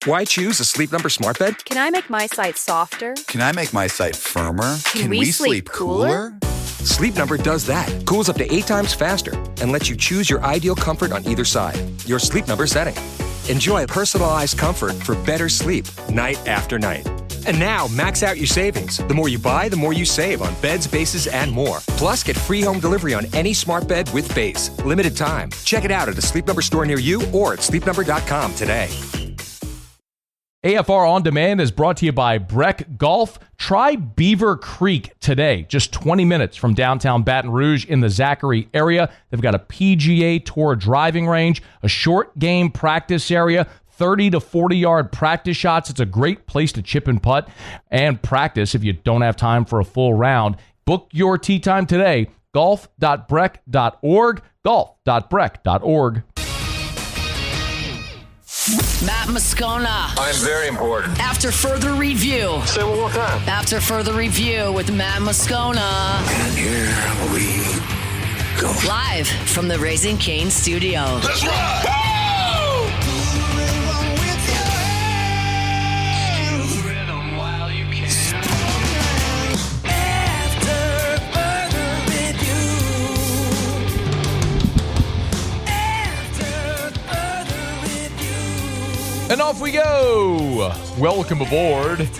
Why choose a Sleep Number smart bed? Can I make my site softer? Can I make my site firmer? Can we sleep cooler? Sleep Number does that. Cools up to 8 times faster and lets you choose your ideal comfort on either side. Your Sleep Number setting. Enjoy personalized comfort for better sleep night after night. And now, max out your savings. The more you buy, the more you save on beds, bases, and more. Plus, get free home delivery on any smart bed with base. Limited time. Check it out at a Sleep Number store near you or at sleepnumber.com today. AFR On Demand is brought to you by Breck Golf. Try Beaver Creek today, just 20 minutes from downtown Baton Rouge in the Zachary area. They've got a PGA Tour driving range, a short game practice area, 30 to 40-yard practice shots. It's a great place to chip and putt and practice if you don't have time for a full round. Book your tee time today, golf.breck.org, golf.breck.org. Matt Moscona. I'm very important. After further review. Say it one more time. After further review with Matt Moscona. And here we go. Live from the Raising Cane studio. Let's ride! And off we go. Welcome aboard.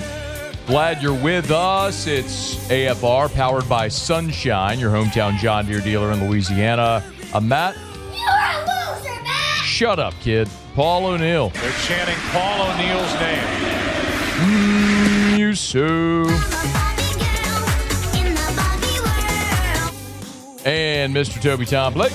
Glad you're with us. It's AFR powered by Sunshine, your hometown John Deere dealer in Louisiana. I'm Matt. You're a loser, Matt. Shut up, kid. Paul O'Neill. They're chanting Paul O'Neill's name. You so. And Mr. Toby Tom Blake.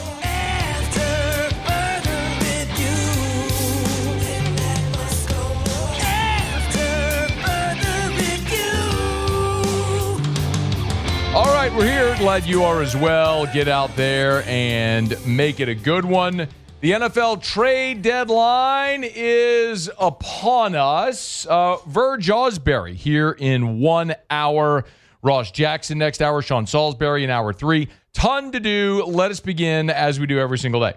All right, we're here. Glad you are as well. Get out there and make it a good one. The NFL trade deadline is upon us. Verge Osbury here in 1 hour. Ross Jackson next hour. Sean Salisbury in hour 3. Ton to do. Let us begin as we do every single day.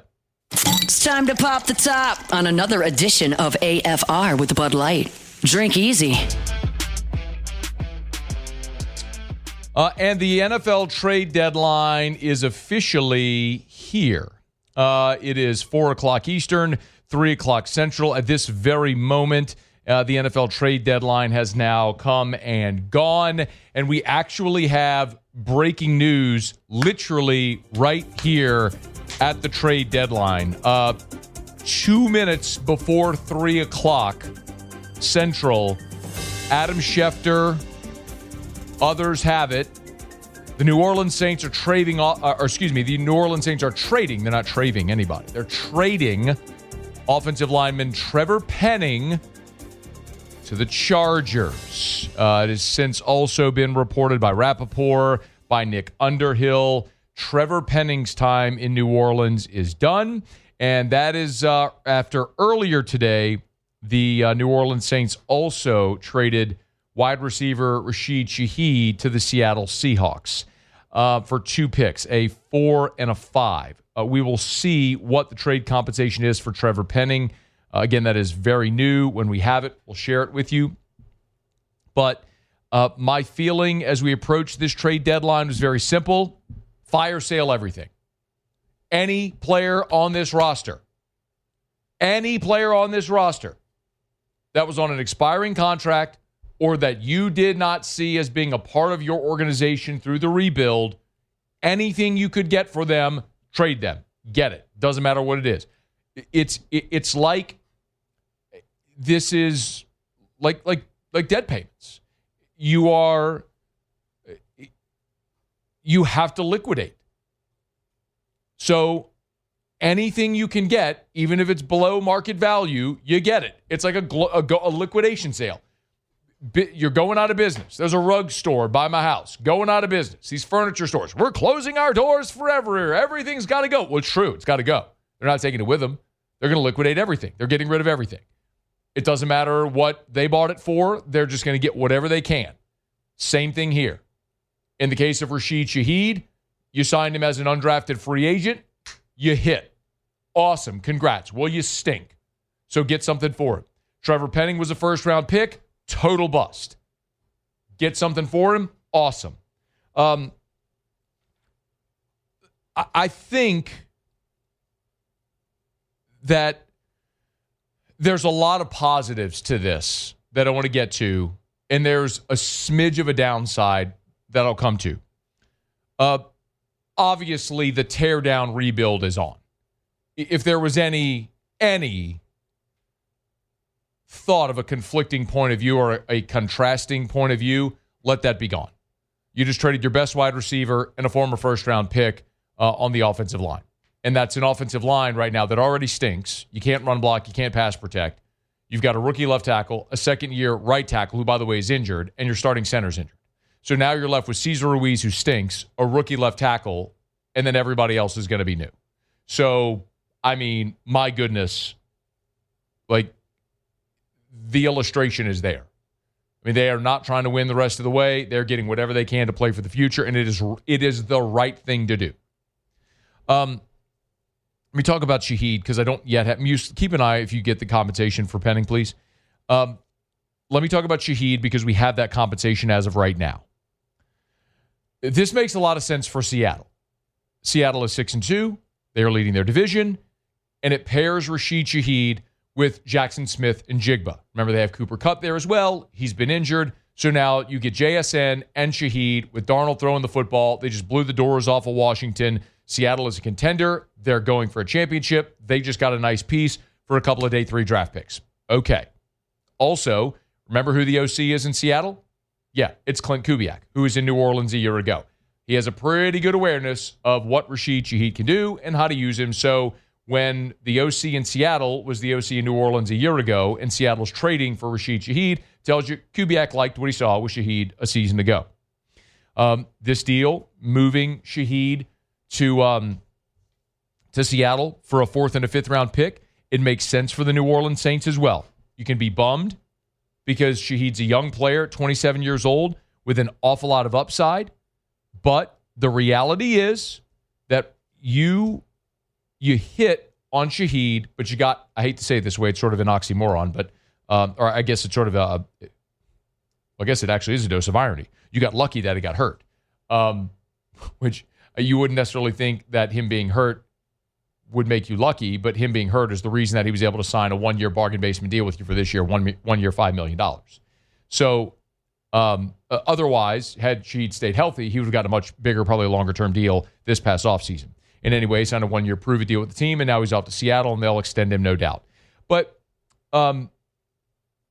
It's time to pop the top on another edition of AFR with Bud Light. Drink easy. And the NFL trade deadline is officially here. It is 4 o'clock Eastern, 3 o'clock Central. At this very moment, the NFL trade deadline has now come and gone. And we actually have breaking news literally right here at the trade deadline. 2 minutes before 3 o'clock Central, Adam Schefter, others have it. The New Orleans Saints are trading, the New Orleans Saints are trading. They're not trading anybody. They're trading offensive lineman Trevor Penning to the Chargers. It has since also been reported by Rappaport, by Nick Underhill. Trevor Penning's time in New Orleans is done. And that is after earlier today, the New Orleans Saints also traded wide receiver Rashid Shaheed to the Seattle Seahawks for 2 picks, a 4 and a 5. We will see what the trade compensation is for Trevor Penning. Again, that is very new. When we have it, we'll share it with you. But my feeling as we approach this trade deadline was very simple. Fire sale everything. Any player on this roster that was on an expiring contract or that you did not see as being a part of your organization through the rebuild, anything you could get for them, trade them. Get it. Doesn't matter what it is. It's like this is like debt payments. You have to liquidate. So anything you can get, even if it's below market value, you get it. It's like a liquidation sale. You're going out of business. There's a rug store by my house going out of business. These furniture stores, we're closing our doors forever. Everything's got to go. Well, it's true. It's got to go. They're not taking it with them. They're going to liquidate everything. They're getting rid of everything. It doesn't matter what they bought it for. They're just going to get whatever they can. Same thing here. In the case of Rashid Shaheed, you signed him as an undrafted free agent. You hit. Awesome. Congrats. Well, you stink. So get something for him. Trevor Penning was a first-round pick. Total bust. Get something for him? Awesome. I think that there's a lot of positives to this that I want to get to, and there's a smidge of a downside that I'll come to. Obviously, the tear-down rebuild is on. If there was any thought of a conflicting point of view or a contrasting point of view, let that be gone. You just traded your best wide receiver and a former first-round pick on the offensive line. And that's an offensive line right now that already stinks. You can't run block. You can't pass protect. You've got a rookie left tackle, a second-year right tackle, who, by the way, is injured, and your starting center's injured. So now you're left with Cesar Ruiz, who stinks, a rookie left tackle, and then everybody else is going to be new. So, I mean, my goodness, like, the illustration is there. I mean, they are not trying to win the rest of the way. They're getting whatever they can to play for the future, and it is the right thing to do. Let me talk about Shaheed, because I don't yet have... Keep an eye if you get the compensation for Penning, please. Let me talk about Shaheed, because we have that compensation as of right now. This makes a lot of sense for Seattle. Seattle is 6-2. They are leading their division, and it pairs Rashid Shaheed with Jackson Smith and Jigba. Remember, they have Cooper Kupp there as well. He's been injured. So now you get JSN and Shaheed with Darnold throwing the football. They just blew the doors off of Washington. Seattle is a contender. They're going for a championship. They just got a nice piece for a couple of day 3 draft picks. Okay. Also, remember who the OC is in Seattle? Yeah, it's Clint Kubiak, who was in New Orleans a year ago. He has a pretty good awareness of what Rashid Shaheed can do and how to use him. So when the OC in Seattle was the OC in New Orleans a year ago, and Seattle's trading for Rashid Shaheed, tells you Kubiak liked what he saw with Shaheed a season ago. This deal, moving Shaheed to Seattle for a 4th and a 5th round pick, it makes sense for the New Orleans Saints as well. You can be bummed because Shaheed's a young player, 27 years old, with an awful lot of upside. But the reality is that you hit on Shaheed, but you got, I hate to say it this way, it's sort of an oxymoron, but or I guess it's sort of I guess it actually is a dose of irony. You got lucky that he got hurt, which you wouldn't necessarily think that him being hurt would make you lucky, but him being hurt is the reason that he was able to sign a 1-year bargain basement deal with you for this year, one year, $5 million. So otherwise, had Shaheed stayed healthy, he would have got a much bigger, probably a longer-term deal this past offseason. In any way, he signed a 1-year prove-it deal with the team, and now he's off to Seattle, and they'll extend him, no doubt. But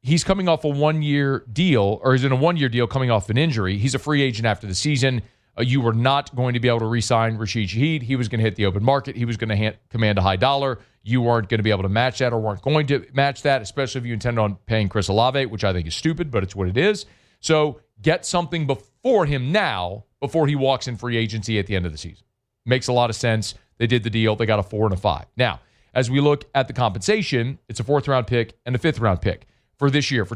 he's coming off a 1-year deal, or he's in a 1-year deal coming off an injury. He's a free agent after the season. You were not going to be able to re-sign Rashid Shaheed. He was going to hit the open market. He was going to command a high dollar. You weren't going to be able to match that, or weren't going to match that, especially if you intend on paying Chris Olave, which I think is stupid, but it's what it is. So get something before him now, before he walks in free agency at the end of the season. Makes a lot of sense. They did the deal. They got a 4 and a 5. Now, as we look at the compensation, it's a 4th round pick and a 5th round pick for this year,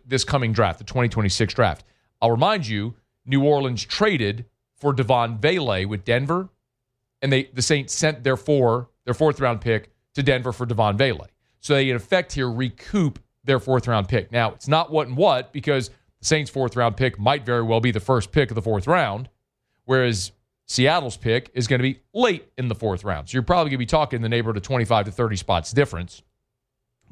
this coming draft, the 2026 draft. I'll remind you, New Orleans traded for Devon Vele with Denver, and the Saints sent their 4th round pick to Denver for Devon Vele. So they, in effect, here recoup their 4th round pick. Now, it's not what, because the Saints' 4th round pick might very well be the first pick of the 4th round, whereas Seattle's pick is going to be late in the 4th round. So you're probably going to be talking in the neighborhood of 25 to 30 spots difference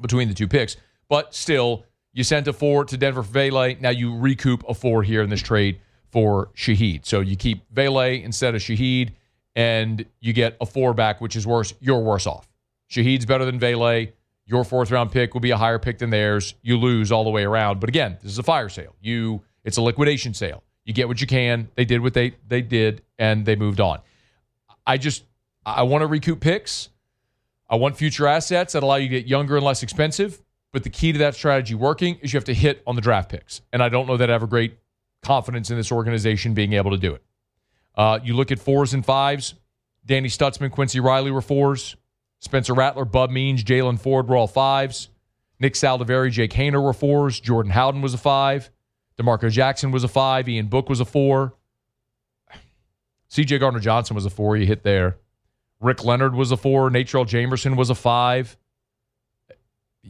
between the two picks. But still, you sent a 4 to Denver for Vele. Now you recoup a 4 here in this trade for Shaheed. So you keep Vele instead of Shaheed, and you get a 4 back, which is worse. You're worse off. Shaheed's better than Vele. Your 4th round pick will be a higher pick than theirs. You lose all the way around. But again, this is a fire sale. It's a liquidation sale. You get what you can. They did what they did, and they moved on. I want to recoup picks. I want future assets that allow you to get younger and less expensive. But the key to that strategy working is you have to hit on the draft picks. And I don't know that I have a great confidence in this organization being able to do it. You look at 4s and 5s. Danny Stutzman, Quincy Riley were 4s. Spencer Rattler, Bub Means, Jalen Ford were all 5s. Nick Saldiveri, Jake Haener were 4s. Jordan Howden was a 5. DeMarco Jackson was a 5. Ian Book was a 4. C.J. Gardner-Johnson was a 4. You hit there. Rick Leonard was a 4. Natrell Jamerson was a 5.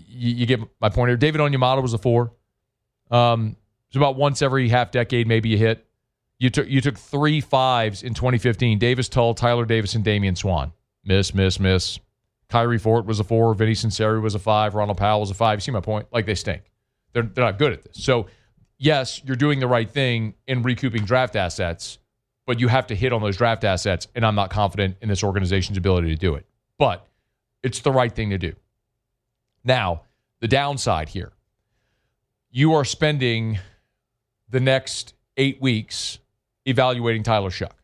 you get my point here. David Onyemata was a 4. It's about once every half decade maybe you hit. You took 3 5s in 2015. Davis Tull, Tyler Davis, and Damian Swan. Miss. Kyrie Fort was a 4. Vinny Sinceri was a 5. Ronald Powell was a 5. You see my point? Like, they stink. They're not good at this. So, yes, you're doing the right thing in recouping draft assets, but you have to hit on those draft assets, and I'm not confident in this organization's ability to do it. But it's the right thing to do. Now, the downside here. You are spending the next 8 weeks evaluating Tyler Shuck.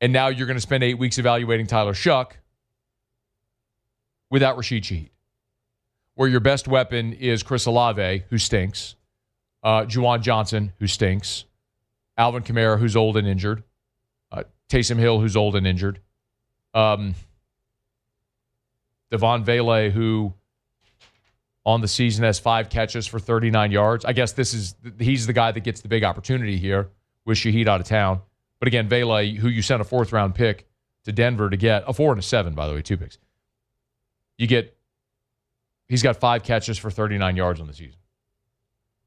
And now you're going to spend 8 weeks evaluating Tyler Shuck without Rashid Shaheed, where your best weapon is Chris Olave, who stinks, Juwan Johnson, who stinks, Alvin Kamara, who's old and injured, Taysom Hill, who's old and injured, Devon Vele, who on the season has 5 catches for 39 yards. I guess he's the guy that gets the big opportunity here with Shaheed out of town. But again, Vele, who you sent a 4th-round pick to Denver to get, a 4 and a 7, by the way, 2 picks. He's got 5 catches for 39 yards on the season.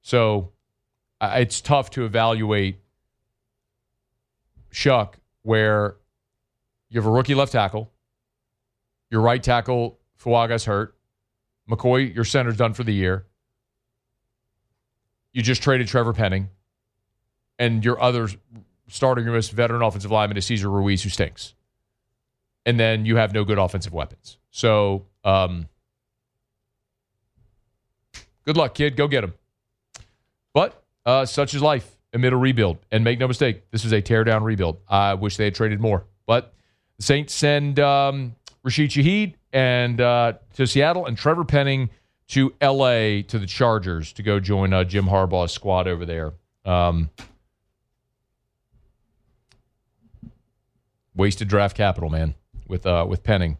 So it's tough to evaluate Shuck where you have a rookie left tackle, your right tackle, Fuaga's hurt, McCoy, your center's done for the year. You just traded Trevor Penning. And your other starting your most veteran offensive lineman is Cesar Ruiz, who stinks. And then you have no good offensive weapons. So, good luck, kid. Go get him. But such is life amid a rebuild. And make no mistake, this is a tear-down rebuild. I wish they had traded more. But the Saints send Rashid Shaheed to Seattle, and Trevor Penning to L.A. to the Chargers to go join Jim Harbaugh's squad over there. Wasted draft capital, man, with Penning.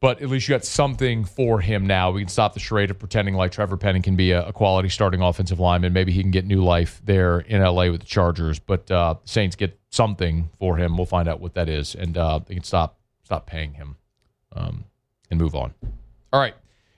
But at least you got something for him now. We can stop the charade of pretending like Trevor Penning can be a quality starting offensive lineman. Maybe he can get new life there in L.A. with the Chargers. But Saints get something for him. We'll find out what that is, and they can stop paying him and move on. All right.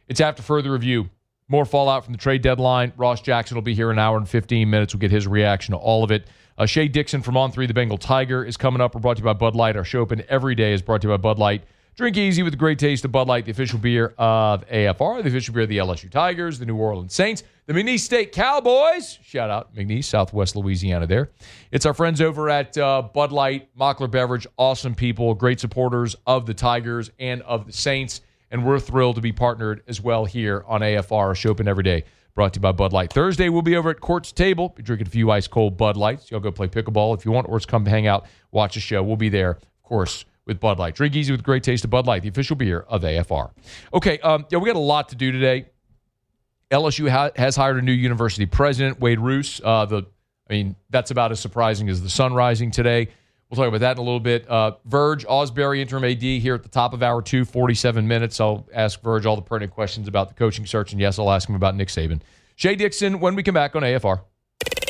It's after further review. More fallout from the trade deadline. Ross Jackson will be here in an hour and 15 minutes. We'll get his reaction to all of it. Shea Dixon from On 3 The Bengal Tiger is coming up. We're brought to you by Bud Light. Our show open every day is brought to you by Bud Light. Drink easy with the great taste of Bud Light, the official beer of AFR, the official beer of the LSU Tigers, the New Orleans Saints, the McNeese State Cowboys. Shout out McNeese, Southwest Louisiana there. It's our friends over at Bud Light, Mockler Beverage, awesome people, great supporters of the Tigers and of the Saints, and we're thrilled to be partnered as well here on AFR, our show open every day, brought to you by Bud Light. Thursday, we'll be over at Court's Table, be drinking a few ice-cold Bud Lights. Y'all go play pickleball if you want, or just come hang out, watch the show. We'll be there, of course, with Bud Light. Drink easy with the great taste of Bud Light, the official beer of AFR. Okay, we got a lot to do today. LSU has hired a new university president, Wade Roos. That's about as surprising as the sun rising today. We'll talk about that in a little bit. Verge Osbury, interim AD, here at the top of hour 2, 47 minutes. I'll ask Verge all the pertinent questions about the coaching search, and yes, I'll ask him about Nick Saban. Shea Dixon, when we come back on AFR.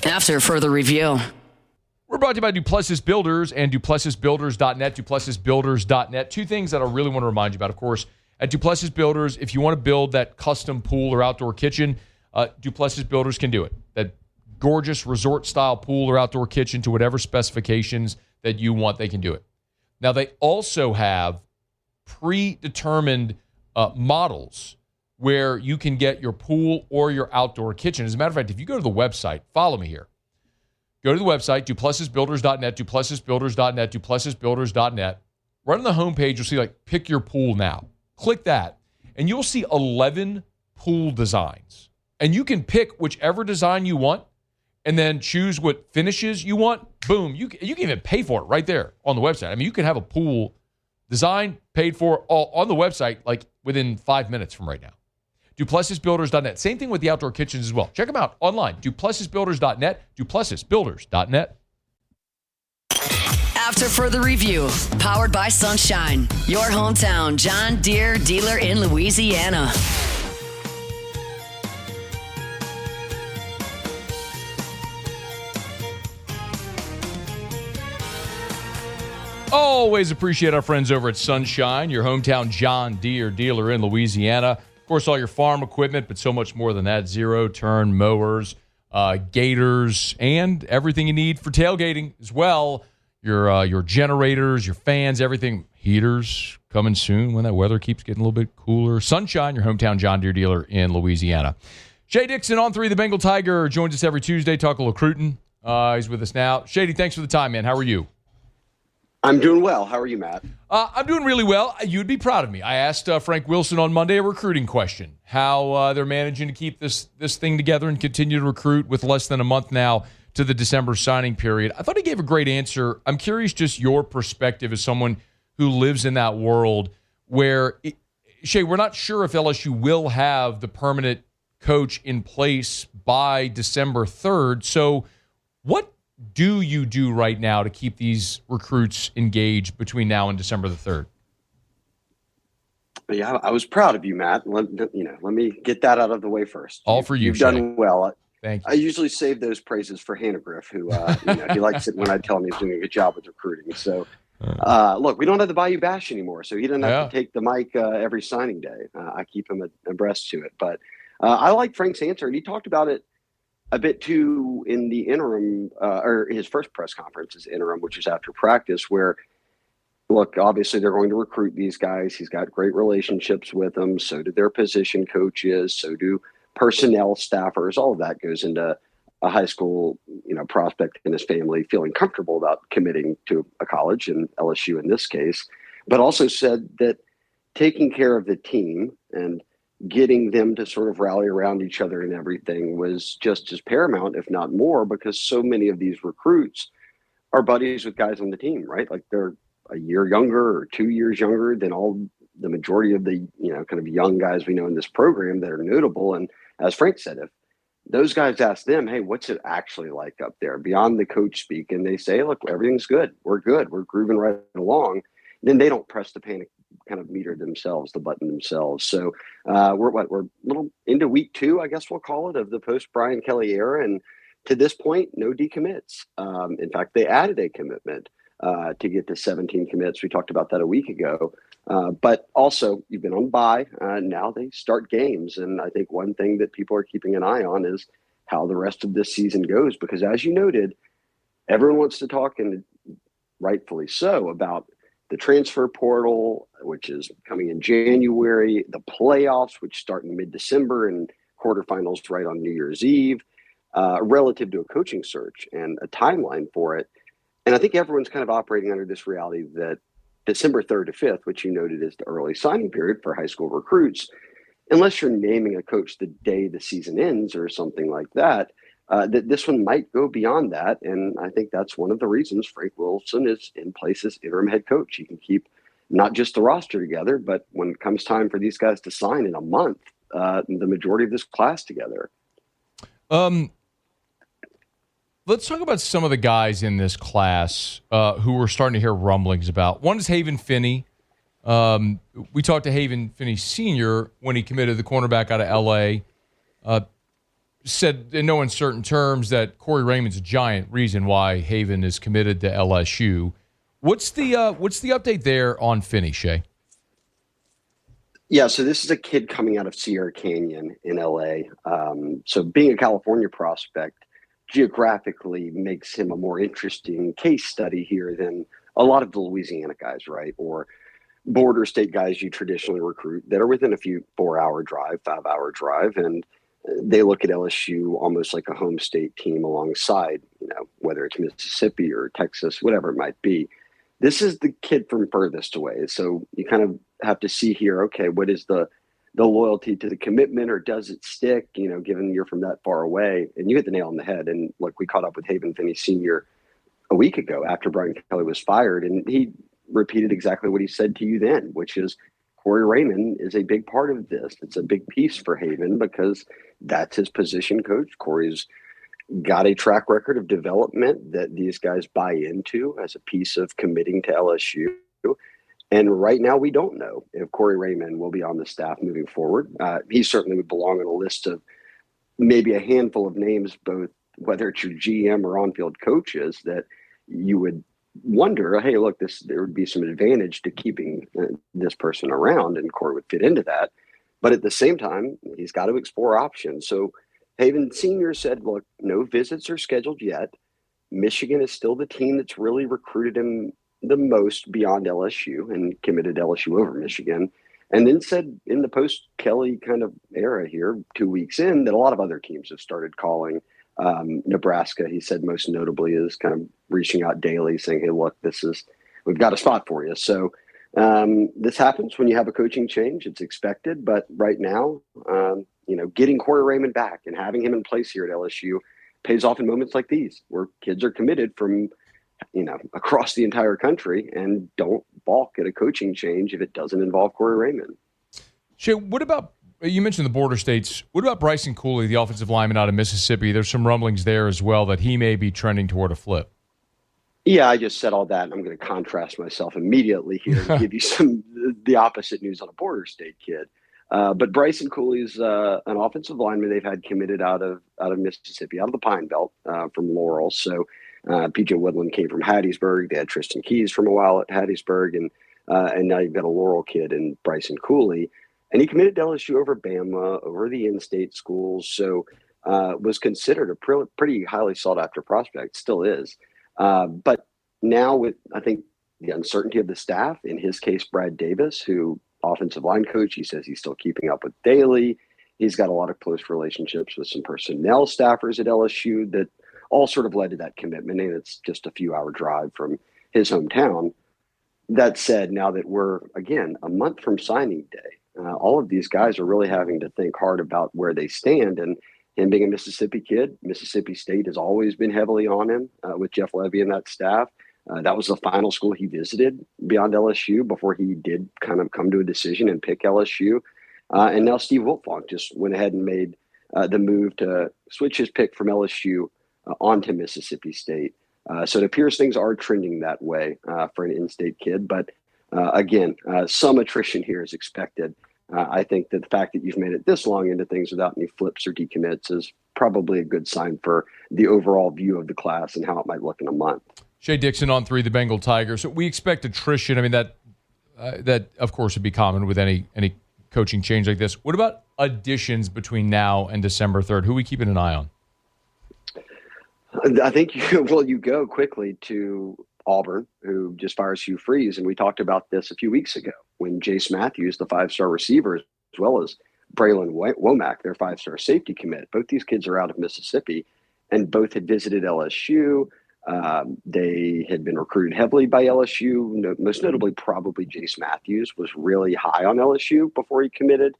After further review. We're brought to you by Duplessis Builders and DuplessisBuilders.net, DuplessisBuilders.net. 2 things that I really want to remind you about. Of course, at Duplessis Builders, if you want to build that custom pool or outdoor kitchen, Duplessis Builders can do it. That gorgeous resort-style pool or outdoor kitchen to whatever specifications that you want, they can do it. Now, they also have predetermined models where you can get your pool or your outdoor kitchen. As a matter of fact, if you go to the website, follow me here. Go to the website, DuplessisBuilders.net, DuplessisBuilders.net, DuplessisBuilders.net. Right on the homepage, you'll see, pick your pool now. Click that, and you'll see 11 pool designs. And you can pick whichever design you want and then choose what finishes you want. Boom. You can even pay for it right there on the website. You can have a pool designed, paid for, all on the website, within 5 minutes from right now. DuplessisBuilders.net. Same thing with the outdoor kitchens as well. Check them out online. DuplessisBuilders.net. DuplessisBuilders.net. After further review, powered by Sunshine, your hometown John Deere dealer in Louisiana. Always appreciate our friends over at Sunshine, your hometown John Deere dealer in Louisiana. Of course, all your farm equipment, but so much more than that. Zero-turn mowers, gators, and everything you need for tailgating as well. Your generators, your fans, everything. Heaters coming soon when that weather keeps getting a little bit cooler. Sunshine, your hometown John Deere dealer in Louisiana. Shea Dixon on 3, the Bengal Tiger, joins us every Tuesday, talk a little recruiting. He's with us now. Shady, thanks for the time, man. How are you? I'm doing well. How are you, Matt? I'm doing really well. You'd be proud of me. I asked Frank Wilson on Monday a recruiting question, how they're managing to keep this thing together and continue to recruit with less than a month now to the December signing period. I thought he gave a great answer. I'm curious just your perspective as someone who lives in that world where, Shea, we're not sure if LSU will have the permanent coach in place by December 3rd. So what do you do right now to keep these recruits engaged between now and December the 3rd? Yeah, I was proud of you, Matt. Let me get that out of the way first. All for you, You've Shea. done well. Thank you. I usually save those praises for Hannegriff, who he likes it when I tell him he's doing a good job with recruiting. So, look, we don't have the Bayou Bash anymore, so he doesn't have to take the mic every signing day. I keep him abreast to it. But I like Frank's answer, and he talked about it a bit too in the interim, or his first press conference is interim, which is after practice, where, look, obviously they're going to recruit these guys. He's got great relationships with them. So do their position coaches. So do personnel staffers. All of that goes into a high school, prospect and his family feeling comfortable about committing to a college, and LSU in this case, but also said that taking care of the team and getting them to sort of rally around each other and everything was just as paramount, if not more, because so many of these recruits are buddies with guys on the team, right? Like they're a year younger or 2 years younger than the majority of the, kind of young guys we know in this program that are notable. And as Frank said, if those guys ask them, hey, what's it actually like up there beyond the coach speak? And they say, look, everything's good. We're grooving right along. Then they don't press the panic kind of meter themselves, the button themselves. So we're a little into week 2, I guess we'll call it, of the post Brian Kelly era. And to this point, no decommits. In fact, they added a commitment to get to 17 commits. We talked about that a week ago. But also, you've been on bye. Now they start games. And I think one thing that people are keeping an eye on is how the rest of this season goes. Because as you noted, everyone wants to talk, and rightfully so, about the transfer portal, which is coming in January, the playoffs, which start in mid-December, and quarterfinals right on New Year's Eve, relative to a coaching search and a timeline for it. And I think everyone's kind of operating under this reality that December 3rd to 5th, which you noted is the early signing period for high school recruits, unless you're naming a coach the day the season ends or something like that, that this one might go beyond that. And I think that's one of the reasons Frank Wilson is in place as interim head coach. He can keep not just the roster together, but when it comes time for these guys to sign in a month, the majority of this class together. Let's talk about some of the guys in this class who we're starting to hear rumblings about. One is Haven Finney. We talked to Haven Finney Sr. when he committed the cornerback out of L.A., said in no uncertain terms that Corey Raymond's a giant reason why Haven is committed to LSU. What's the update there on Finney, Shea? Yeah, so this is a kid coming out of Sierra Canyon in LA. So being a California prospect geographically makes him a more interesting case study here than a lot of the Louisiana guys, right? Or border state guys you traditionally recruit that are within a few 4-hour drive, 5-hour drive. And they look at LSU almost like a home state team alongside, whether it's Mississippi or Texas, whatever it might be. This is the kid from furthest away. So you kind of have to see here, okay, what is the loyalty to the commitment, or does it stick, given you're from that far away? And you hit the nail on the head. And look, we caught up with Haven Finney Sr. a week ago after Brian Kelly was fired, and he repeated exactly what he said to you then, which is Corey Raymond is a big part of this. It's a big piece for Haven because that's his position coach. Corey's got a track record of development that these guys buy into as a piece of committing to LSU. And right now we don't know if Corey Raymond will be on the staff moving forward. He certainly would belong on a list of maybe a handful of names, both whether it's your GM or on-field coaches, that you would wonder, hey, look, there would be some advantage to keeping this person around, and Corey would fit into that. But at the same time, he's got to explore options. So Haven Sr. said, look, no visits are scheduled yet. Michigan is still the team that's really recruited him the most beyond LSU and committed LSU over Michigan. And then said in the post-Kelly kind of era here, 2 weeks in, that a lot of other teams have started calling. Nebraska, he said most notably, is kind of reaching out daily saying, hey, look, we've got a spot for you. So this happens when you have a coaching change. It's expected. But right now, getting Corey Raymond back and having him in place here at LSU pays off in moments like these where kids are committed from, across the entire country and don't balk at a coaching change if it doesn't involve Corey Raymond. Shea, what about, you mentioned the border states. What about Bryson Cooley, the offensive lineman out of Mississippi? There's some rumblings there as well that he may be trending toward a flip. Yeah, I just said all that. And I'm going to contrast myself immediately here and give you the opposite news on a border state kid. But Bryson Cooley's an offensive lineman they've had committed out of Mississippi, out of the Pine Belt from Laurel. So PJ Woodland came from Hattiesburg. They had Tristan Keys from a while at Hattiesburg, and now you've got a Laurel kid in Bryson Cooley. And he committed to LSU over Bama, over the in-state schools. So was considered a pretty highly sought-after prospect, still is. But now with, I think, the uncertainty of the staff, in his case, Brad Davis, who offensive line coach, he says he's still keeping up with daily. He's got a lot of close relationships with some personnel staffers at LSU that all sort of led to that commitment. And it's just a few-hour drive from his hometown. That said, now that we're, again, a month from signing day, all of these guys are really having to think hard about where they stand. And him being a Mississippi kid, Mississippi State has always been heavily on him with Jeff Levy and that staff. That was the final school he visited beyond LSU before he did kind of come to a decision and pick LSU. And now Steve Wiltfong just went ahead and made the move to switch his pick from LSU onto Mississippi State. So it appears things are trending that way for an in-state kid. But again, some attrition here is expected. I think that the fact that you've made it this long into things without any flips or decommits is probably a good sign for the overall view of the class and how it might look in a month. Shea Dixon on 3, the Bengal Tigers. So we expect attrition. I mean, that of course would be common with any coaching change like this. What about additions between now and December 3rd? Who are we keeping an eye on? I think you go quickly to Auburn, who just fires Hugh Freeze. And we talked about this a few weeks ago when Jace Matthews, the 5-star receiver, as well as Braylon Womack, their 5-star safety commit. Both these kids are out of Mississippi and both had visited LSU. They had been recruited heavily by LSU. Most notably, probably Jace Matthews was really high on LSU before he committed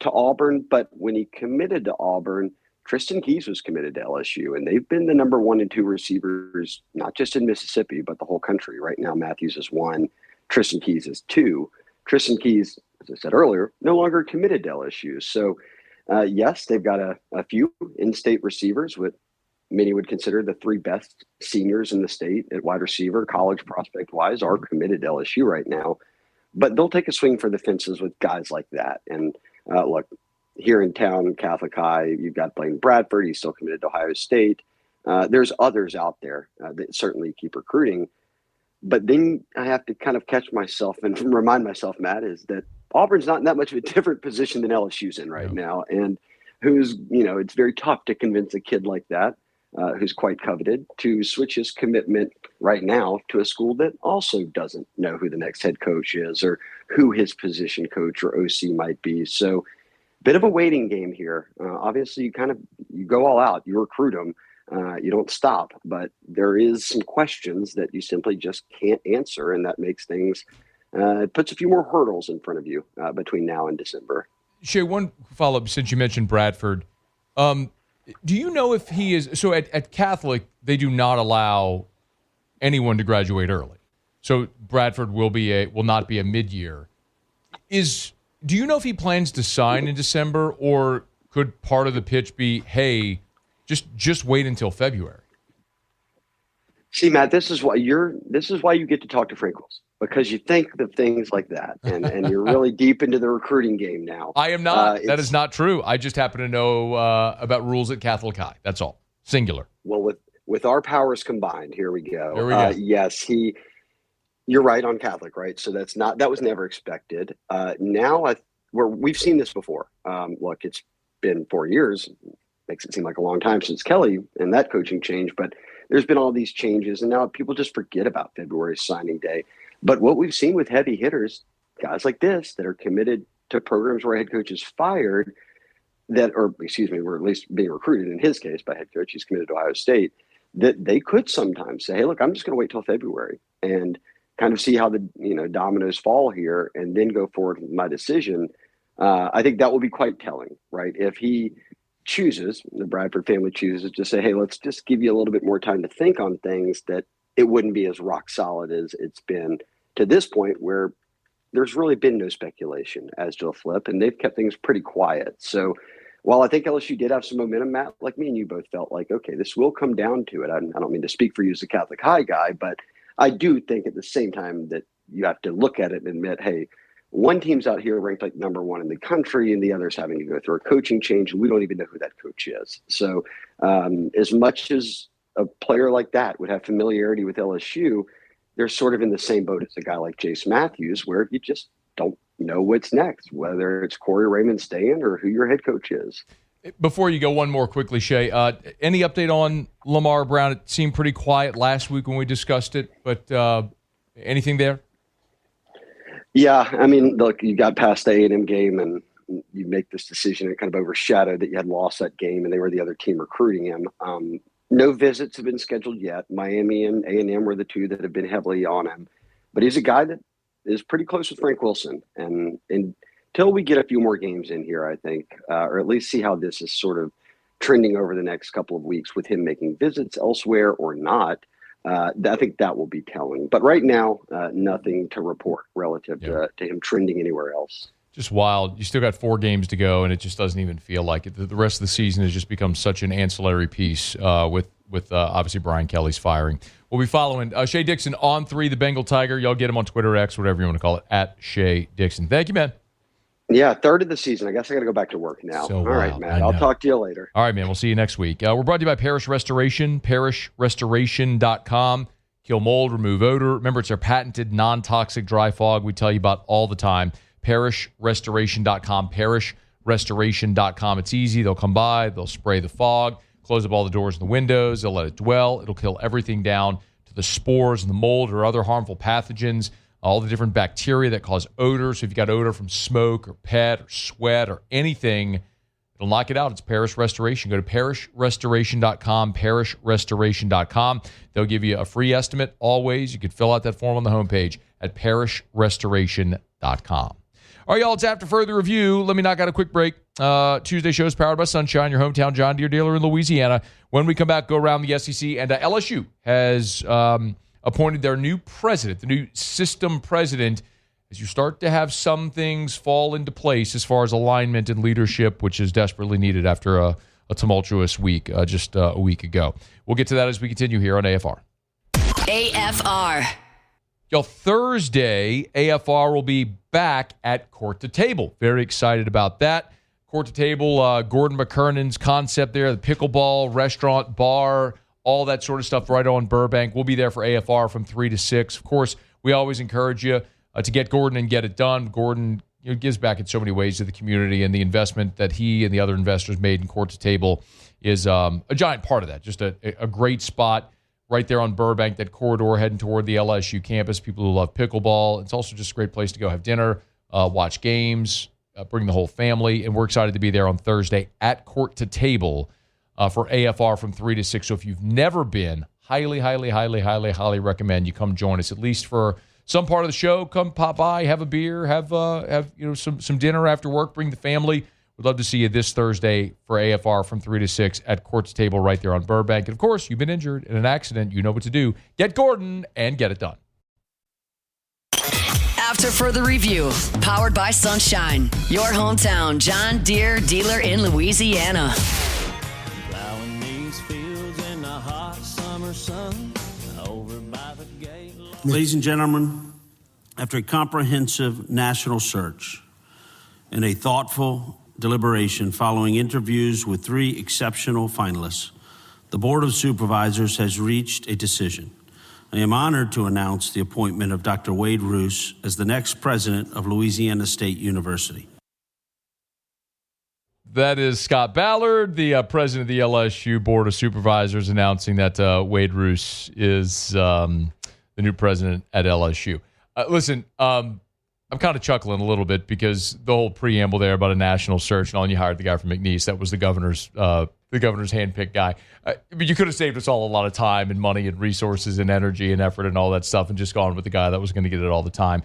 to Auburn. But when he committed to Auburn, Tristan Keys was committed to LSU, and they've been the number 1 and 2 receivers, not just in Mississippi, but the whole country. Right now, Matthews is 1, Tristan Keys is 2. Tristan Keys, as I said earlier, no longer committed to LSU. So, yes, they've got a few in-state receivers with many would consider the 3 best seniors in the state at wide receiver, college prospect-wise, are committed to LSU right now. But they'll take a swing for the fences with guys like that. And look, here in town, Catholic High, you've got Blaine Bradford. He's still committed to Ohio State. There's others out there that certainly keep recruiting. But then I have to kind of catch myself and remind myself, Matt, is that Auburn's not in that much of a different position than LSU's in right now. And it's very tough to convince a kid like that, who's quite coveted, to switch his commitment right now to a school that also doesn't know who the next head coach is or who his position coach or OC might be. So bit of a waiting game here. Obviously, you go all out, you recruit them, you don't stop. But there is some questions that you simply just can't answer, and that makes things it puts a few more hurdles in front of you between now and December. Shea, one follow-up since you mentioned Bradford. Do you know if he is – so at Catholic, they do not allow anyone to graduate early. So Bradford will not be a mid-year. Do you know if he plans to sign in December, or could part of the pitch be, hey, just wait until February? See, Matt, this is why you get to talk to Frinkles, because you think of things like that, and you're really deep into the recruiting game now. I am not. That is not true. I just happen to know about rules at Catholic High. That's all. Singular. Well, with our powers combined, here we go. Here we go. Yes, you're right on Catholic, right? So that was never expected. Now, where we've seen this before. Look, it's been 4 years. Makes it seem like a long time since Kelly and that coaching change, but there's been all these changes, and now people just forget about February signing day. But what we've seen with heavy hitters, guys like this that are committed to programs where a head coach is fired, were at least being recruited in his case by head coach, he's committed to Ohio State, that they could sometimes say, hey, look, I'm just going to wait till February and kind of see how the dominoes fall here and then go forward with my decision. I think that will be quite telling, right? If he chooses, the Bradford family chooses to say, hey, let's just give you a little bit more time to think on things, that it wouldn't be as rock solid as it's been to this point, where there's really been no speculation as to a flip, and they've kept things pretty quiet. So while I think LSU did have some momentum, Matt, like me and you both felt like, okay, this will come down to it. I don't mean to speak for you as a Catholic high guy, but I do think at the same time that you have to look at it and admit, hey, one team's out here ranked like number one in the country, and the other's having to go through a coaching change, and we don't even know who that coach is. So as much as a player like that would have familiarity with LSU, they're sort of in the same boat as a guy like Jace Matthews, where you just don't know what's next, whether it's Corey Raymond staying or who your head coach is. Before you go, one more quickly, Shea. Any update on Lamar Brown? It seemed pretty quiet last week when we discussed it, but anything there? Yeah, I mean, look, you got past the A&M game and you make this decision. It kind of overshadowed that you had lost that game and they were the other team recruiting him. No visits have been scheduled yet. Miami and A&M were the two that have been heavily on him. But he's a guy that is pretty close with Frank Wilson. And until we get a few more games in here, I think, or at least see how this is sort of trending over the next couple of weeks with him making visits elsewhere or not, I think that will be telling. But right now, nothing to report relative to him trending anywhere else. Just wild. You still got 4 games to go, and it just doesn't even feel like it. The rest of the season has just become such an ancillary piece with obviously Brian Kelly's firing. We'll be following Shea Dixon on 3, the Bengal Tiger. Y'all get him on Twitter, X, whatever you want to call it, at Shea Dixon. Thank you, man. Yeah, third of the season. I guess I got to go back to work now. So all right, Matt. I'll talk to you later. All right, man. We'll see you next week. We're brought to you by Parish Restoration, parishrestoration.com. Kill mold, remove odor. Remember, it's our patented non-toxic dry fog we tell you about all the time. Parishrestoration.com, parishrestoration.com. It's easy. They'll come by. They'll spray the fog, close up all the doors and the windows. They'll let it dwell. It'll kill everything down to the spores and the mold or other harmful pathogens, all the different bacteria that cause odor. So if you've got odor from smoke or pet or sweat or anything, it'll knock it out. It's Parish Restoration. Go to parishrestoration.com, parishrestoration.com. They'll give you a free estimate always. You can fill out that form on the homepage at parishrestoration.com. All right, y'all, it's after further review. Let me knock out a quick break. Tuesday show is powered by Sunshine, your hometown John Deere dealer in Louisiana. When we come back, go around the SEC, and LSU has appointed their new president, the new system president, as you start to have some things fall into place as far as alignment and leadership, which is desperately needed after a tumultuous week just a week ago. We'll get to that as we continue here on AFR. AFR. Y'all, Thursday, AFR will be back at Court to Table. Very excited about that. Court to Table, Gordon McKernan's concept there, the pickleball, restaurant, bar, all that sort of stuff right on Burbank. We'll be there for AFR from 3 to 6. Of course, we always encourage you to get Gordon and get it done. Gordon gives back in so many ways to the community, and the investment that he and the other investors made in Court to Table is a giant part of that. Just a great spot right there on Burbank, that corridor heading toward the LSU campus. People who love pickleball. It's also just a great place to go have dinner, watch games, bring the whole family, and we're excited to be there on Thursday at Court to Table for AFR from 3 to 6. So if you've never been, highly recommend you come join us, at least for some part of the show. Come pop by, have a beer, have some dinner after work, bring the family. We'd love to see you this Thursday for AFR from 3 to 6 at Court to Table right there on Burbank. And, of course, you've been injured in an accident. You know what to do. Get Gordon and get it done. After further review, powered by Sunshine, your hometown John Deere dealer in Louisiana. Plowing these fields in the hot summer sun, over by the gate. Ladies and gentlemen, after a comprehensive national search and a thoughtful deliberation following interviews with 3 exceptional finalists, the Board of Supervisors has reached a decision. I am honored to announce the appointment of Dr. Wade Roos as the next president of Louisiana State University. That is Scott Ballard, the president of the LSU Board of Supervisors, announcing that Wade Roos is the new president at LSU. Listen, I'm kind of chuckling a little bit because the whole preamble there about a national search and all, and you hired the guy from McNeese. That was the governor's handpicked guy. But you could have saved us all a lot of time and money and resources and energy and effort and all that stuff and just gone with the guy that was going to get it all the time.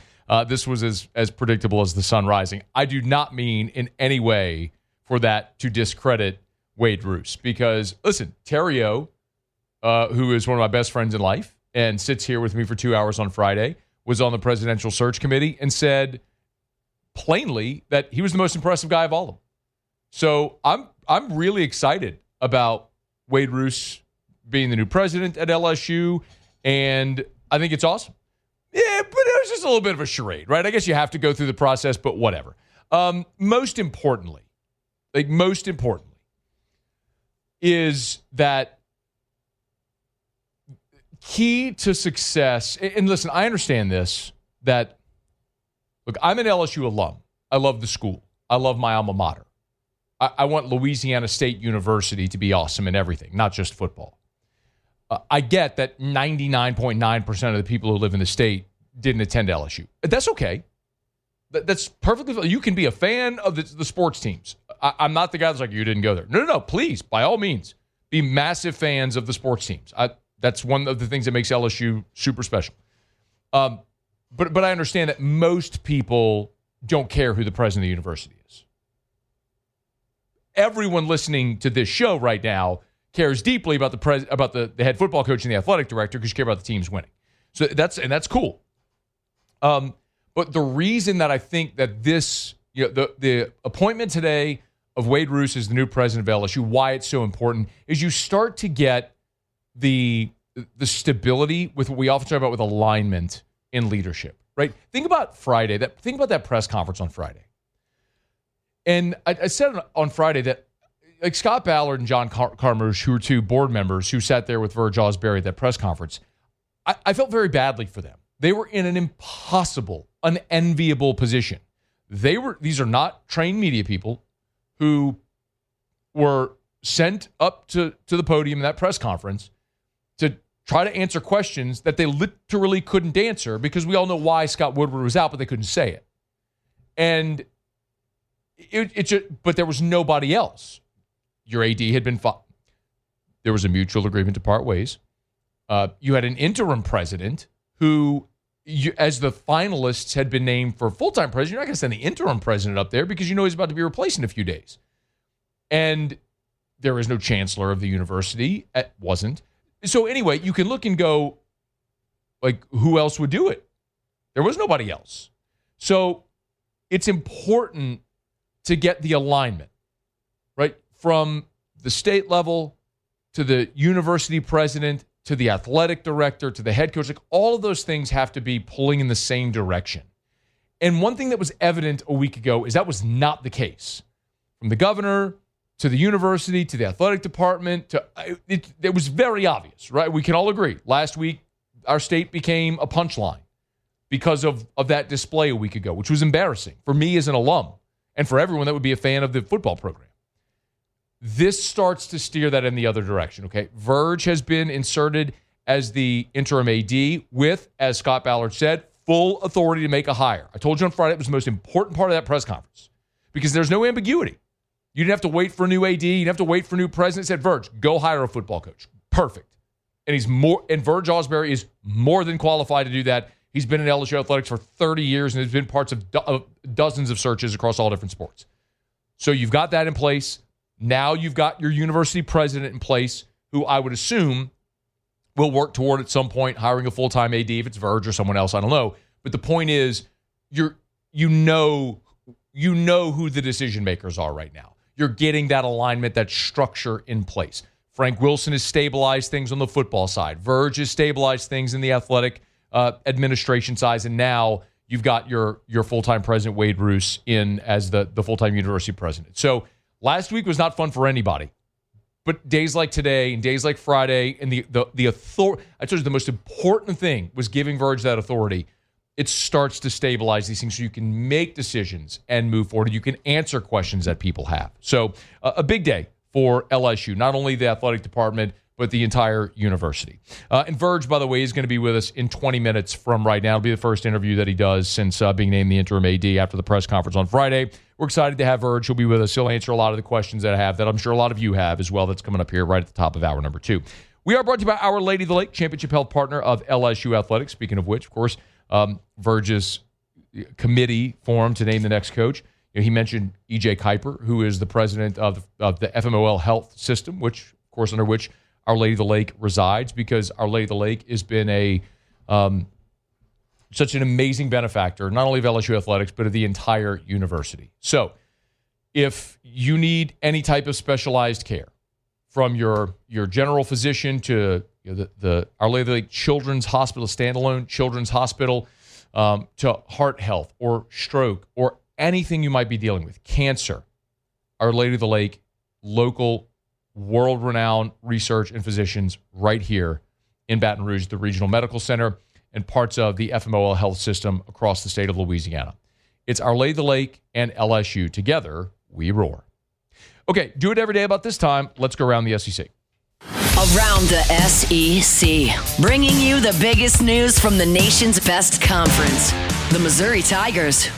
This was as predictable as the sun rising. I do not mean in any way for that to discredit Wade Roos because, listen, Terrio, who is one of my best friends in life and sits here with me for 2 hours on Friday, was on the presidential search committee and said plainly that he was the most impressive guy of all of them. So I'm really excited about Wade Roos being the new president at LSU, and I think it's awesome. Yeah, but it was just a little bit of a charade, right? I guess you have to go through the process, but whatever. Most importantly, is that key to success, and listen, I understand this, that, look, I'm an LSU alum. I love the school. I love my alma mater. I want Louisiana State University to be awesome in everything, not just football. I get that 99.9% of the people who live in the state didn't attend LSU. That's okay. That's perfectly fine. You can be a fan of the sports teams. I'm not the guy that's like, you didn't go there. No. Please, by all means, be massive fans of the sports teams. That's one of the things that makes LSU super special. But I understand that most people don't care who the president of the university is. Everyone listening to this show right now cares deeply about the head football coach and the athletic director because you care about the teams winning. So that's cool. But the reason that I think that this, the appointment today of Wade Roos as the new president of LSU, why it's so important, is you start to get the stability with what we often talk about with alignment in leadership, right? Think about Friday. Think about that press conference on Friday. And I said on Friday that, like, Scott Ballard and John Carmouche, who were two board members who sat there with Verge Osbury at that press conference, I felt very badly for them. They were in an impossible, unenviable position. These are not trained media people who were sent up to the podium in that press conference to try to answer questions that they literally couldn't answer because we all know why Scott Woodward was out, but they couldn't say it. And but there was nobody else. Your AD had been fired. There was a mutual agreement to part ways. You had an interim president who, as the finalists had been named for full-time president, you're not going to send the interim president up there because you know he's about to be replaced in a few days. And there is no chancellor of the university. It wasn't. So anyway, you can look and go, like, who else would do it? There was nobody else. So it's important to get the alignment, right? From the state level to the university president to the athletic director to the head coach. Like, all of those things have to be pulling in the same direction. And one thing that was evident a week ago is that was not the case. From the governor to the university to the athletic department, it was very obvious, right? We can all agree. Last week, our state became a punchline because of that display a week ago, which was embarrassing for me as an alum and for everyone that would be a fan of the football program. This starts to steer that in the other direction, okay? Verge has been inserted as the interim AD with, as Scott Ballard said, full authority to make a hire. I told you on Friday it was the most important part of that press conference because there's no ambiguity. You didn't have to wait for a new AD. You didn't have to wait for a new president. It said, Verge, go hire a football coach. Perfect. And Verge Osbury is more than qualified to do that. He's been in LSU athletics for 30 years and has been parts of dozens of searches across all different sports. So you've got that in place. Now you've got your university president in place, who I would assume will work toward at some point hiring a full-time AD if it's Verge or someone else. I don't know. But the point is, you know who the decision makers are right now. You're getting that alignment, that structure in place. Frank Wilson has stabilized things on the football side. Verge has stabilized things in the athletic administration side. And now you've got your full-time president, Wade Roos, in as the full-time university president. So last week was not fun for anybody. But days like today and days like Friday and the authority, I told you the most important thing was giving Verge that authority. it starts to stabilize these things so you can make decisions and move forward. You can answer questions that people have. So a big day for LSU, not only the athletic department, but the entire university. And Verge, by the way, is going to be with us in 20 minutes from right now. It'll be the first interview that he does since being named the interim AD after the press conference on Friday. We're excited to have Verge. He'll be with us. He'll answer a lot of the questions that I have that I'm sure a lot of you have as well. That's coming up here right at the top of hour number 2. We are brought to you by Our Lady of the Lake, championship health partner of LSU Athletics. Speaking of which, of course, Verge's committee formed to name the next coach. He mentioned E.J. Kuiper, who is the president of the FMOL health system, which, of course, under which Our Lady of the Lake resides, because Our Lady of the Lake has been such an amazing benefactor, not only of LSU Athletics, but of the entire university. So if you need any type of specialized care, from your general physician to the Our Lady of the Lake Children's Hospital, standalone Children's Hospital, to heart health or stroke or anything you might be dealing with, cancer, Our Lady of the Lake, local, world-renowned research and physicians right here in Baton Rouge, the Regional Medical Center, and parts of the FMOL health system across the state of Louisiana. It's Our Lady of the Lake and LSU. Together, we roar. Okay, do it every day about this time. Let's go around the SEC. Around the SEC, bringing you the biggest news from the nation's best conference, the Missouri Tigers.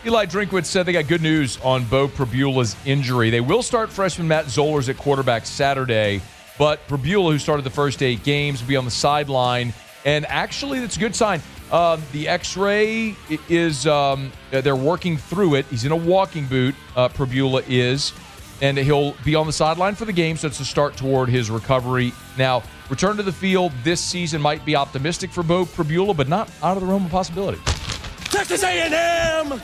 Eli Drinkwitz said they got good news on Bo Pribula's injury. They will start freshman Matt Zollers at quarterback Saturday, but Pribula, who started the first 8 games, will be on the sideline. And actually, that's a good sign. The X-ray is, they're working through it. He's in a walking boot, Pribula is, and he'll be on the sideline for the game, so it's a start toward his recovery. Now, return to the field this season might be optimistic for Bo Pribula, but not out of the realm of possibility. Texas A&M!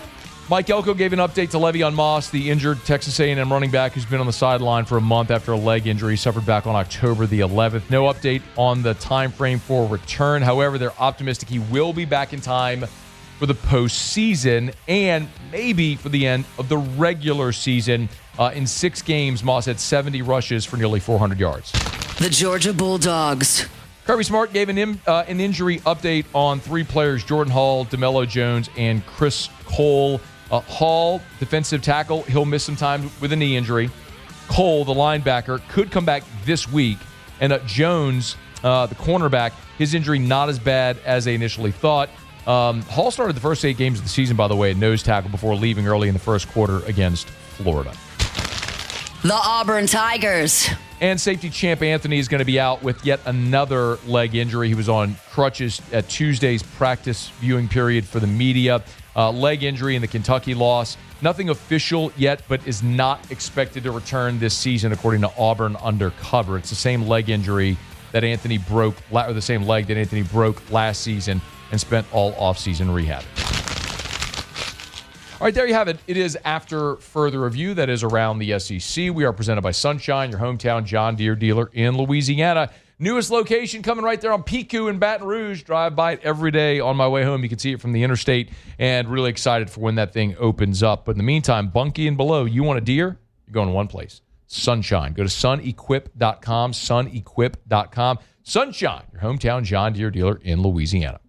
Mike Elko gave an update to Le'Veon Moss, the injured Texas A&M running back who's been on the sideline for a month after a leg injury. He suffered back on October the 11th. No update on the time frame for return. However, they're optimistic he will be back in time for the postseason and maybe for the end of the regular season. In 6 games, Moss had 70 rushes for nearly 400 yards. The Georgia Bulldogs. Kirby Smart gave an injury update on 3 players, Jordan Hall, DeMello Jones, and Chris Cole. Hall, defensive tackle, he'll miss some time with a knee injury. Cole, the linebacker, could come back this week. And Jones, the cornerback, his injury not as bad as they initially thought. Hall started the first 8 games of the season, by the way, at nose tackle before leaving early in the first quarter against Florida. The Auburn Tigers. And safety Champ Anthony is going to be out with yet another leg injury. He was on crutches at Tuesday's practice viewing period for the media. Leg injury in the Kentucky loss. Nothing official yet, but is not expected to return this season, according to Auburn Undercover. It's the same leg injury that Anthony broke, or the same leg that Anthony broke last season and spent all offseason rehabbing. All right, there you have it. It is after further review that is around the SEC. We are presented by Sunshine, your hometown John Deere dealer in Louisiana. Newest location coming right there on Pico in Baton Rouge. Drive by it every day on my way home. You can see it from the interstate, and really excited for when that thing opens up. But in the meantime, Bunky and below, you want a deer? You're going to one place. Sunshine. Go to sunequip.com, sunequip.com. Sunshine, your hometown John Deere dealer in Louisiana.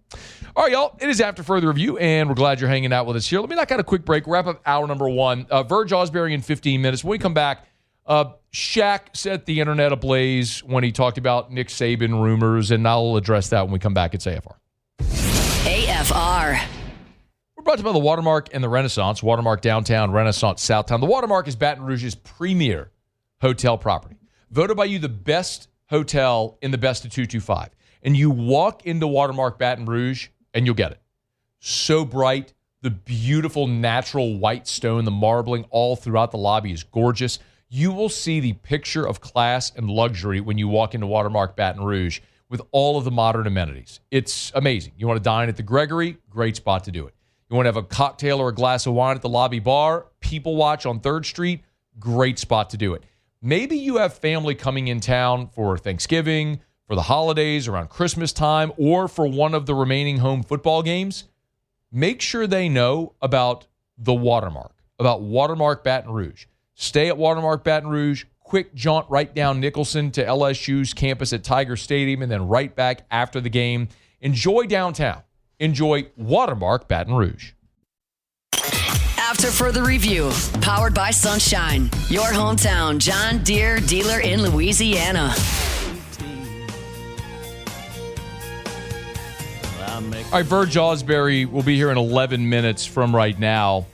All right, y'all, it is after further review, and we're glad you're hanging out with us here. Let me knock out a quick break. Wrap up hour number 1. Verge Osbury in 15 minutes. When we come back, Shaq set the internet ablaze when he talked about Nick Saban rumors, and I'll address that when we come back. It's AFR. AFR. We're brought to you by the Watermark and the Renaissance. Watermark Downtown, Renaissance Southtown. The Watermark is Baton Rouge's premier hotel property. Voted by you the best hotel in the best of 225. And you walk into Watermark Baton Rouge, and you'll get it. So bright. The beautiful natural white stone, the marbling all throughout the lobby is gorgeous. You will see the picture of class and luxury when you walk into Watermark Baton Rouge with all of the modern amenities. It's amazing. You want to dine at the Gregory? Great spot to do it. You want to have a cocktail or a glass of wine at the lobby bar? People Watch on 3rd Street? Great spot to do it. Maybe you have family coming in town for Thanksgiving, for the holidays, around Christmas time, or for one of the remaining home football games. Make sure they know about the Watermark, about Watermark Baton Rouge. Stay at Watermark Baton Rouge, quick jaunt right down Nicholson to LSU's campus at Tiger Stadium, and then right back after the game. Enjoy downtown. enjoy Watermark Baton Rouge. After further review, powered by Sunshine, your hometown John Deere dealer in Louisiana. All right, Verge Osbury will be here in 11 minutes from right now.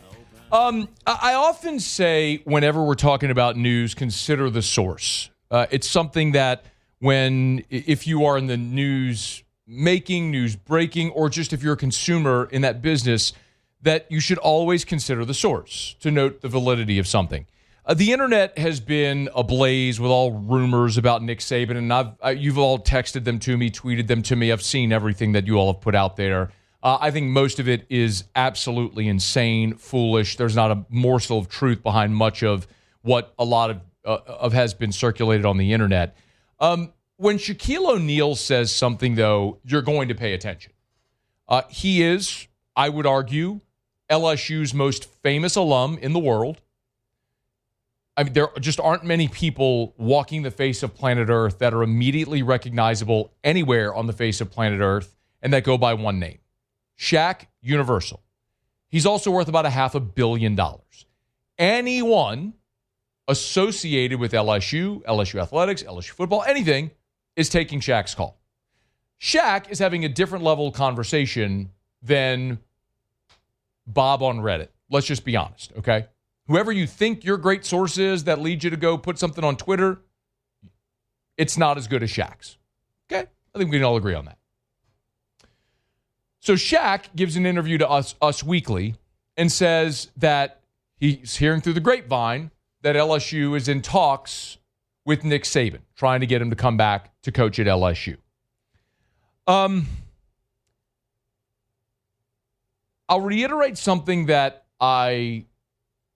I often say whenever we're talking about news, consider the source. It's something that if you are in the news making, news breaking, or just if you're a consumer in that business, that you should always consider the source to note the validity of something. The internet has been ablaze with all rumors about Nick Saban, and you've all texted them to me, tweeted them to me. I've seen everything that you all have put out there. I think most of it is absolutely insane, foolish. There's not a morsel of truth behind much of what a lot of has been circulated on the internet. When Shaquille O'Neal says something, though, you're going to pay attention. He is, I would argue, LSU's most famous alum in the world. I mean, there just aren't many people walking the face of planet Earth that are immediately recognizable anywhere on the face of planet Earth and that go by one name. Shaq Universal. He's also worth about $500 million. Anyone associated with LSU, LSU athletics, LSU football, anything, is taking Shaq's call. Shaq is having a different level of conversation than Bob on Reddit. Let's just be honest, okay? Whoever you think your great source is that leads you to go put something on Twitter, it's not as good as Shaq's. Okay? I think we can all agree on that. So Shaq gives an interview to Us Weekly and says that he's hearing through the grapevine that LSU is in talks with Nick Saban, trying to get him to come back to coach at LSU. I'll reiterate something that I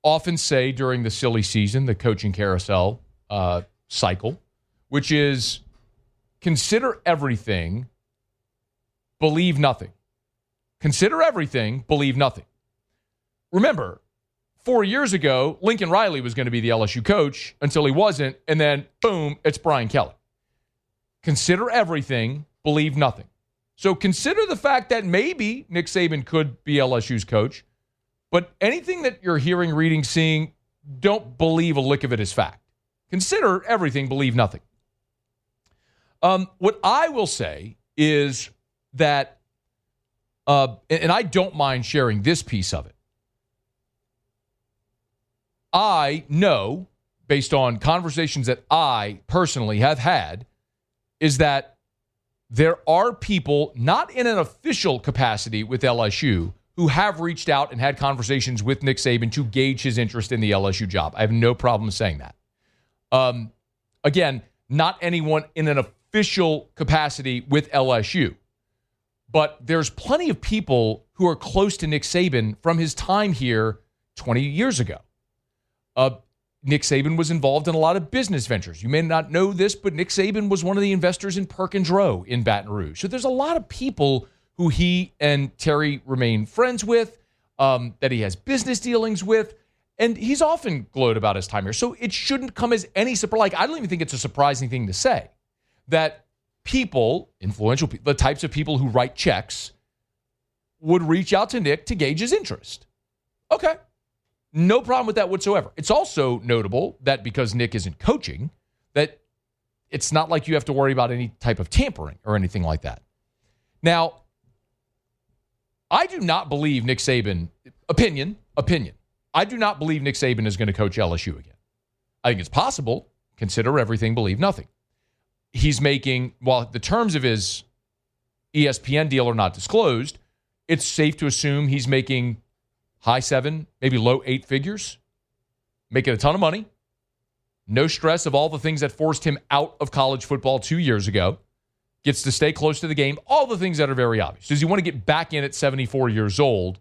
often say during the silly season, the coaching carousel cycle, which is consider everything, believe nothing. Consider everything, believe nothing. Remember, 4 years ago, Lincoln Riley was going to be the LSU coach until he wasn't, and then, boom, it's Brian Kelly. Consider everything, believe nothing. So consider the fact that maybe Nick Saban could be LSU's coach, but anything that you're hearing, reading, seeing, don't believe a lick of it as fact. Consider everything, believe nothing. What I will say is that, and I don't mind sharing this piece of it. I know, based on conversations that I personally have had, is that there are people, not in an official capacity with LSU, who have reached out and had conversations with Nick Saban to gauge his interest in the LSU job. I have no problem saying that. Again, not anyone in an official capacity with LSU. But there's plenty of people who are close to Nick Saban from his time here 20 years ago. Nick Saban was involved in a lot of business ventures. You may not know this, but Nick Saban was one of the investors in Perkins Row in Baton Rouge. So there's a lot of people who he and Terry remain friends with, that he has business dealings with, and he's often glowed about his time here. So it shouldn't come as any surprise. Like, I don't even think it's a surprising thing to say that people, influential people, the types of people who write checks, would reach out to Nick to gauge his interest. Okay. No problem with that whatsoever. It's also notable that because Nick isn't coaching, that it's not like you have to worry about any type of tampering or anything like that. Now, I do not believe Nick Saban, opinion, I do not believe Nick Saban is going to coach LSU again. I think it's possible. Consider everything, believe nothing. He's making, while the terms of his ESPN deal are not disclosed, it's safe to assume he's making high 7, maybe low 8 figures, making a ton of money, no stress of all the things that forced him out of college football 2 years ago, gets to stay close to the game, all the things that are very obvious. Does he want to get back in at 74 years old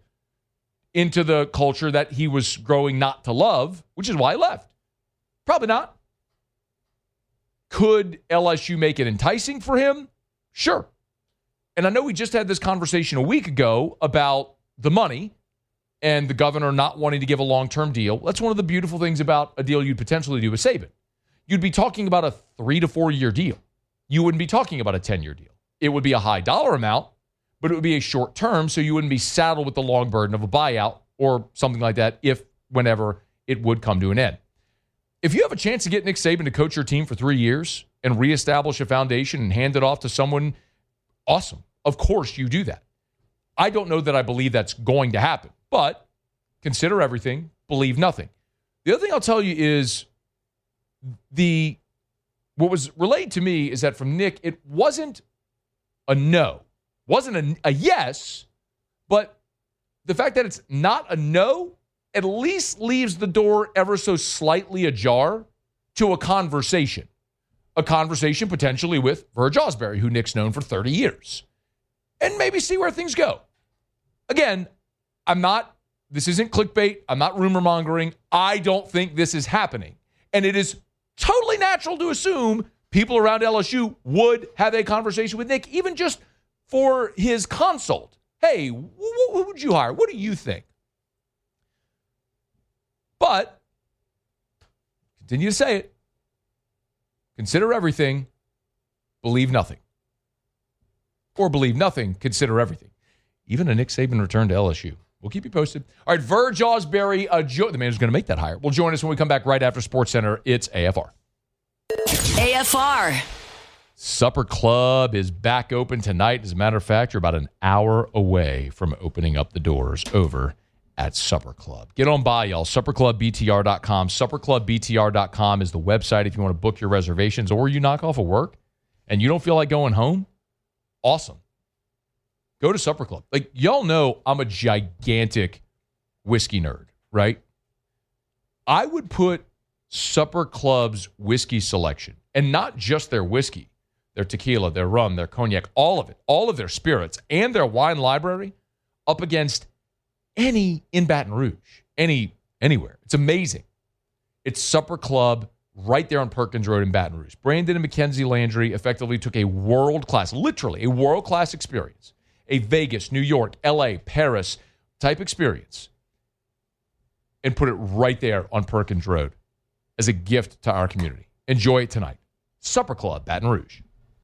into the culture that he was growing not to love, which is why he left? Probably not. Could LSU make it enticing for him? Sure. And I know we just had this conversation a week ago about the money and the governor not wanting to give a long-term deal. That's one of the beautiful things about a deal you'd potentially do with Saban. You'd be talking about a 3 to 4 year deal. You wouldn't be talking about a 10-year deal. It would be a high dollar amount, but it would be a short term, so you wouldn't be saddled with the long burden of a buyout or something like that whenever it would come to an end. If you have a chance to get Nick Saban to coach your team for 3 years and reestablish a foundation and hand it off to someone, awesome. Of course you do that. I don't know that I believe that's going to happen, but consider everything, believe nothing. The other thing I'll tell you is what was relayed to me is that from Nick, it wasn't a no, wasn't a yes, but the fact that it's not a no at least leaves the door ever so slightly ajar to a conversation potentially with Verge Osbury, who Nick's known for 30 years, and maybe see where things go. Again, this isn't clickbait. I'm not rumor mongering. I don't think this is happening. And it is totally natural to assume people around LSU would have a conversation with Nick, even just for his consult. Hey, who would you hire? What do you think? But, continue to say it. Consider everything, believe nothing. Or believe nothing, consider everything. Even a Nick Saban return to LSU. We'll keep you posted. All right, Verge Osbury, the man who's going to make that hire, will join us when we come back right after SportsCenter. It's AFR. AFR. Supper Club is back open tonight. As a matter of fact, you're about an hour away from opening up the doors over at Supper Club. Get on by, y'all. SupperClubBTR.com. SupperClubBTR.com is the website if you want to book your reservations, or you knock off of work and you don't feel like going home. Awesome. Go to Supper Club. Like, y'all know I'm a gigantic whiskey nerd, right? I would put Supper Club's whiskey selection, and not just their whiskey, their tequila, their rum, their cognac, all of it, all of their spirits, and their wine library up against any in Baton Rouge, anywhere. It's amazing. It's Supper Club right there on Perkins Road in Baton Rouge. Brandon and Mackenzie Landry effectively took a world-class, literally a world-class experience, a Vegas, New York, LA, Paris type experience, and put it right there on Perkins Road as a gift to our community. Enjoy it tonight. Supper Club, Baton Rouge.